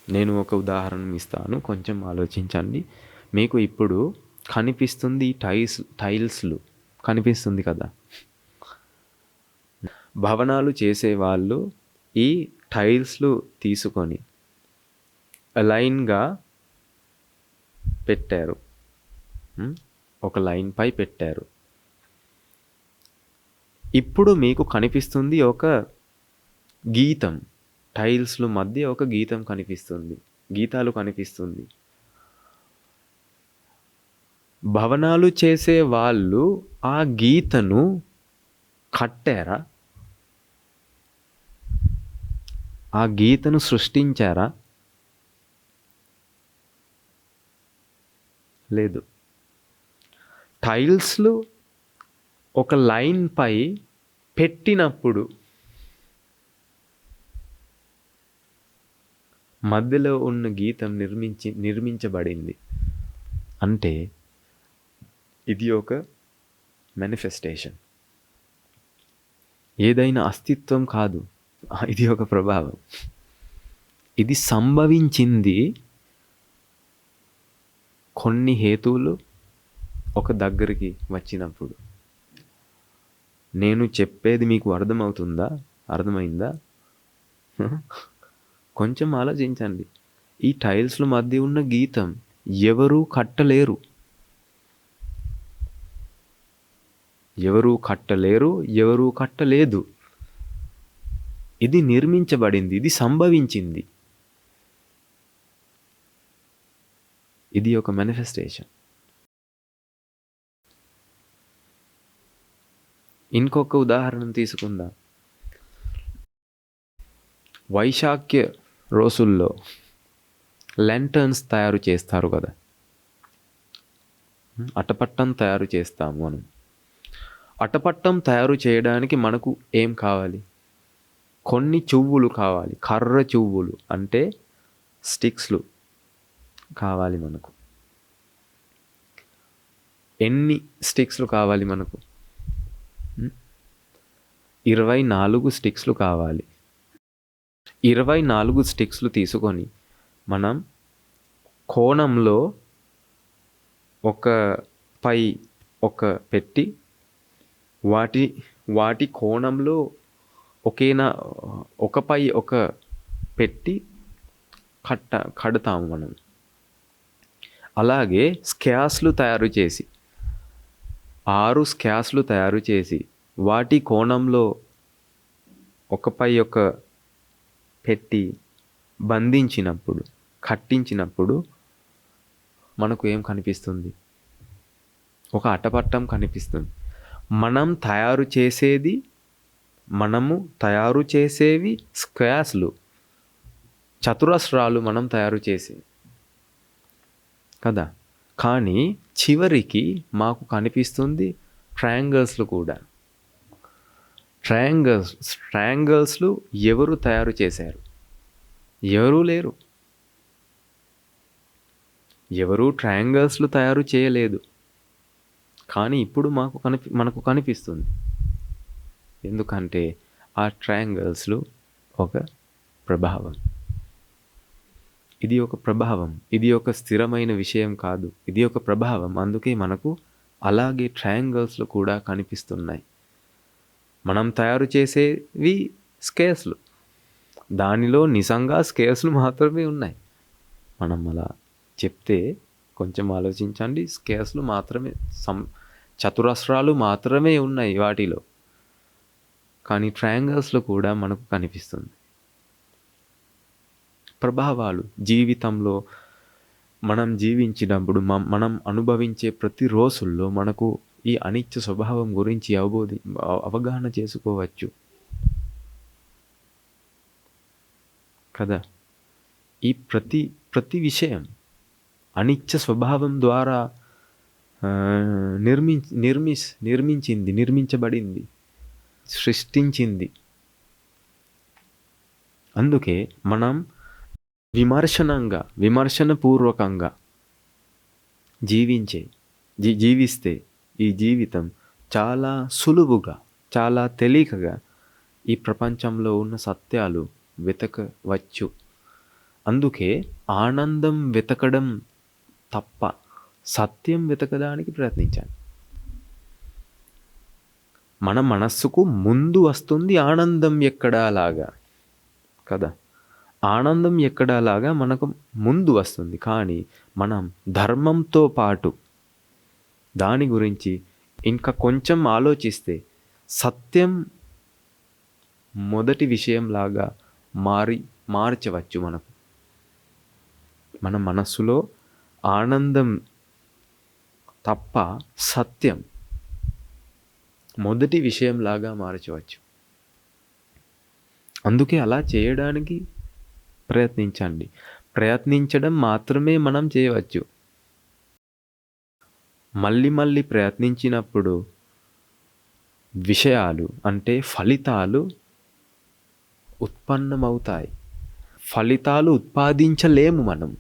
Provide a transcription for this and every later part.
నేను ఒక ఉదాహరణ ఇస్తాను, కొంచెం ఆలోచించండి. మీకు ఇప్పుడు కనిపిస్తుంది టైల్స్లు కనిపిస్తుంది కదా. భవనాలు చేసేవాళ్ళు ఈ టైల్స్లు తీసుకొని లైన్గా పెట్టారు. ఒక లైన్పై పెట్టారు. ఇప్పుడు మీకు కనిపిస్తుంది ఒక గీతం. టైల్స్ల మధ్య ఒక గీతం కనిపిస్తుంది, గీతాలు కనిపిస్తుంది. భవనాలు చేసే వాళ్ళు ఆ గీతను కట్టారా? ఆ గీతను సృష్టించారా? లేదు. టైల్స్లు ఒక లైన్పై పెట్టినప్పుడు మధ్యలో ఉన్న గీతం నిర్మించబడింది. అంటే ఇది ఒక మేనిఫెస్టేషన్. ఏదైనా అస్తిత్వం కాదు, ఇది ఒక ప్రభావం. ఇది సంభవించింది కొన్ని హేతువులు ఒక దగ్గరికి వచ్చినప్పుడు. నేను చెప్పేది మీకు అర్థమైందా? కొంచెం ఆలోచించండి. ఈ టైల్స్ల మధ్య ఉన్న గీతం ఎవరూ కట్టలేరు, ఎవరూ కట్టలేదు. ఇది నిర్మించబడింది, ఇది సంభవించింది. ఇది ఒక మేనిఫెస్టేషన్. ఇంకొక ఉదాహరణ తీసుకుందాం. వైశాఖ్య రోజుల్లో ల్యాంటర్న్స్ తయారు చేస్తారు కదా. అటపట్టం తయారు చేస్తాము మనం. అటపట్టం తయారు చేయడానికి మనకు ఏం కావాలి? కొన్ని చువ్వులు కావాలి. కర్ర చువ్వులు అంటే స్టిక్స్లు కావాలి మనకు. ఎన్ని స్టిక్స్లు కావాలి మనకు? 24 స్టిక్స్లు కావాలి. 24 స్టిక్స్లు తీసుకొని మనం కోణంలో ఒక పెట్టి వాటి కోణంలో ఒకపై ఒక పెట్టి కడతాము మనం. అలాగే స్క్యాస్లు తయారు చేసి 6 స్క్యాస్లు తయారు చేసి వాటి కోణంలో ఒకపై ఒక పెట్టి కట్టించినప్పుడు మనకు ఏం కనిపిస్తుంది? ఒక అటపట్టం కనిపిస్తుంది. మనము తయారు చేసేవి స్క్వేర్స్లు, చతురస్రాలు మనం తయారు చేసేవి కదా. కానీ చివరికి మాకు కనిపిస్తుంది ట్రయాంగిల్స్లు కూడా. ట్రయాంగిల్స్లు ఎవరు తయారు చేశారు? ఎవరూ లేరు. ఎవరూ ట్రయాంగిల్స్లు తయారు చేయలేదు. కానీ ఇప్పుడు మనకు కనిపిస్తుంది. ఎందుకంటే ఆ ట్రయాంగిల్స్లు ఒక ప్రభావం. ఇది ఒక ప్రభావం. ఇది ఒక స్థిరమైన విషయం కాదు, ఇది ఒక ప్రభావం. అందుకే మనకు అలాగే ట్రయాంగిల్స్లు కూడా కనిపిస్తున్నాయి. మనం తయారు చేసేవి స్కేల్స్లు, దానిలో నిజంగా స్కేల్స్లు మాత్రమే ఉన్నాయి. మనం అలా చెప్తే కొంచెం ఆలోచించండి. స్కేల్స్లు మాత్రమే, చతురస్రాలు మాత్రమే ఉన్నాయి వాటిలో. కానీ ట్రయాంగిల్స్లో కూడా మనకు కనిపిస్తుంది ప్రభావాలు. జీవితంలో మనం జీవించినప్పుడు మనం అనుభవించే ప్రతి రోజుల్లో మనకు ఈ అనిత్య స్వభావం గురించి అవగాహన చేసుకోవచ్చు కదా. ఈ ప్రతి విషయం అనిత్య స్వభావం ద్వారా నిర్మించబడింది, సృష్టించింది. అందుకే మనం విమర్శనపూర్వకంగా జీవిస్తే ఈ జీవితం చాలా సులువుగా, చాలా తేలికగా ఈ ప్రపంచంలో ఉన్న సత్యాలు వెతకవచ్చు. అందుకే ఆనందం వెతకడం తప్ప సత్యం వెతకడానికి ప్రయత్నించండి. మన మనస్సుకు ముందు వస్తుంది ఆనందం ఎక్కడాలాగా కదా. ఆనందం ఎక్కడాలాగా మనకు ముందు వస్తుంది. కానీ మనం ధర్మంతో పాటు దాని గురించి ఇంకా కొంచెం ఆలోచిస్తే సత్యం మొదటి విషయంలాగా మార్చవచ్చు. మన మనస్సులో ఆనందం తప్ప సత్యం మొదటి విషయంలాగా మార్చవచ్చు. అందుకే అలా చేయడానికి ప్రయత్నించండి. ప్రయత్నించడం మాత్రమే మనం చేయవచ్చు. మళ్ళీ మళ్ళీ ప్రయత్నించినప్పుడు విషయాలు అంటే ఫలితాలు ఉత్పన్నమవుతాయి. ఫలితాలు ఉత్పాదించలేము మనం.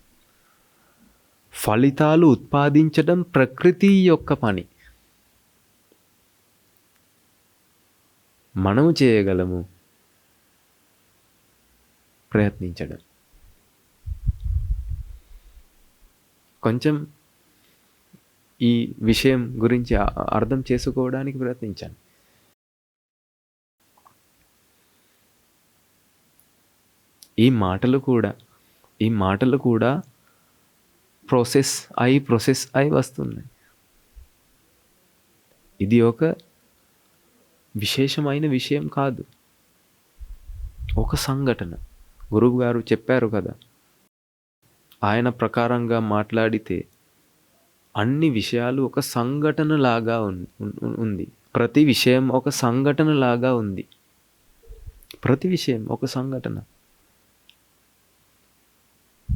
ఫలితాలు ఉత్పాదించడం ప్రకృతి యొక్క పని. మనము చేయగలము ప్రయత్నించడం. కొంచెం ఈ విషయం గురించి అర్థం చేసుకోవడానికి ప్రయత్నించండి. ఈ మాటలు కూడా ప్రాసెస్ అయి వస్తున్నాయి. ఇది ఒక విశేషమైన విషయం కాదు, ఒక సంఘటన. గురువు గారు చెప్పారు కదా, ఆయన ప్రకారంగా మాట్లాడితే అన్ని విషయాలు ఒక సంఘటన లాగా ఉంది. ప్రతి విషయం ఒక సంఘటన లాగా ఉంది. ప్రతి విషయం ఒక సంఘటన.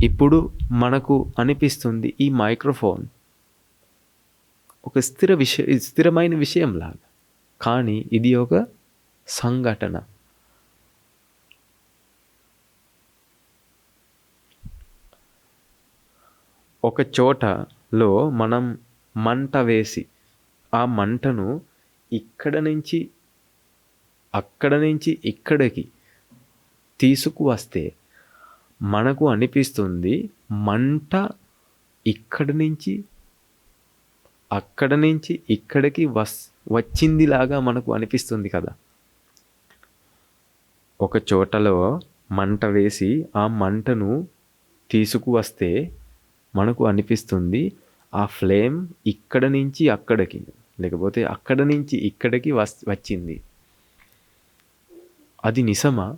ఇప్పుడు మనకు అనిపిస్తుంది ఈ మైక్రోఫోన్ ఒక స్థిరమైన విషయం లాగా. కానీ ఇది ఒక సంఘటన. ఒక చోటలో మనం మంట వేసి ఆ మంటను అక్కడ నుంచి ఇక్కడికి తీసుకువస్తే మనకు అనిపిస్తుంది మంట అక్కడి నుంచి ఇక్కడికి వచ్చిందిలాగా మనకు అనిపిస్తుంది కదా. ఒక చోటలో మంట వేసి ఆ మంటను తీసుకువస్తే మనకు అనిపిస్తుంది ఆ ఫ్లేమ్ ఇక్కడ నుంచి అక్కడికి, లేకపోతే అక్కడ నుంచి ఇక్కడికి వచ్చింది. అది నిజమా?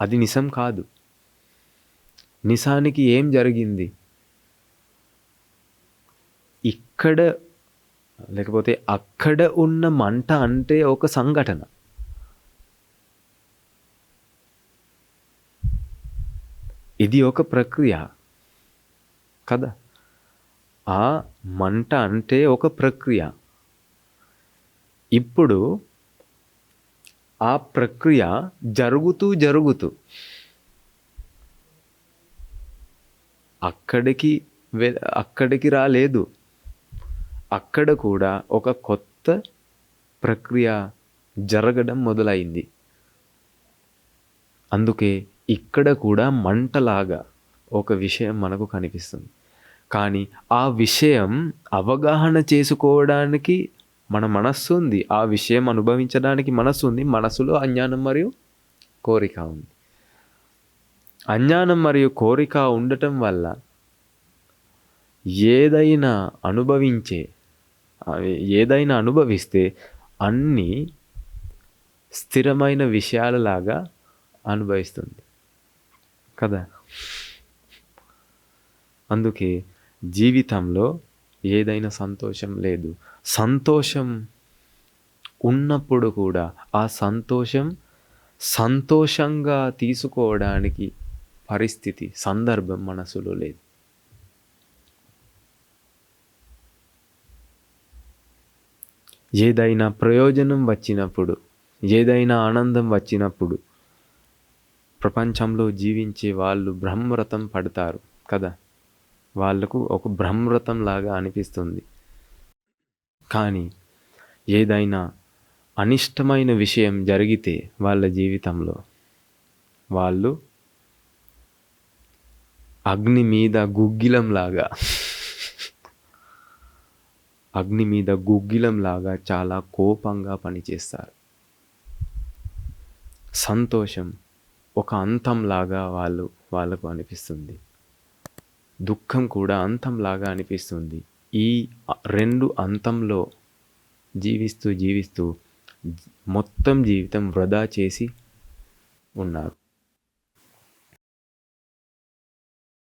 అది నిజం కాదు. నిజానికి ఏం జరిగింది? ఇక్కడ లేకపోతే అక్కడ ఉన్న మంట అంటే ఒక సంఘటన. ఇది ఒక ప్రక్రియ కదా. ఆ మంట అంటే ఒక ప్రక్రియ. ఇప్పుడు ఆ ప్రక్రియ జరుగుతూ అక్కడికి రాలేదు. అక్కడ కూడా ఒక కొత్త ప్రక్రియ జరగడం మొదలైంది. అందుకే ఇక్కడ కూడా మంటలాగా ఒక విషయం మనకు కనిపిస్తుంది. కానీ ఆ విషయం అవగాహన చేసుకోవడానికి మన మనస్సు ఉంది. ఆ విషయం అనుభవించడానికి మనస్సు ఉంది. మనస్సులో అజ్ఞానం మరియు కోరిక ఉంది. అజ్ఞానం మరియు కోరిక ఉండటం వల్ల ఏదైనా అనుభవిస్తే అన్నీ స్థిరమైన విషయాలలాగా అనుభవిస్తుంది కదా. అందుకే జీవితంలో ఏదైనా సంతోషం లేదు. సంతోషం ఉన్నప్పుడు కూడా ఆ సంతోషంగా తీసుకోవడానికి సందర్భం మనసులో లేదు. ఏదైనా ప్రయోజనం వచ్చినప్పుడు, ఏదైనా ఆనందం వచ్చినప్పుడు ప్రపంచంలో జీవించే వాళ్ళు బ్రహ్మరథం పడతారు కదా. వాళ్ళకు ఒక బ్రహ్మరథం లాగా అనిపిస్తుంది. కానీ ఏదైనా అనిష్టమైన విషయం జరిగితే వాళ్ళ జీవితంలో వాళ్ళు అగ్ని మీద గుగ్గిలంలాగా చాలా కోపంగా పనిచేస్తారు. సంతోషం ఒక అంతంలాగా వాళ్ళకు అనిపిస్తుంది. దుఃఖం కూడా అంతంలాగా అనిపిస్తుంది. ఈ 2 అంతంలో జీవిస్తూ మొత్తం జీవితం వృధా చేసి ఉన్నారు.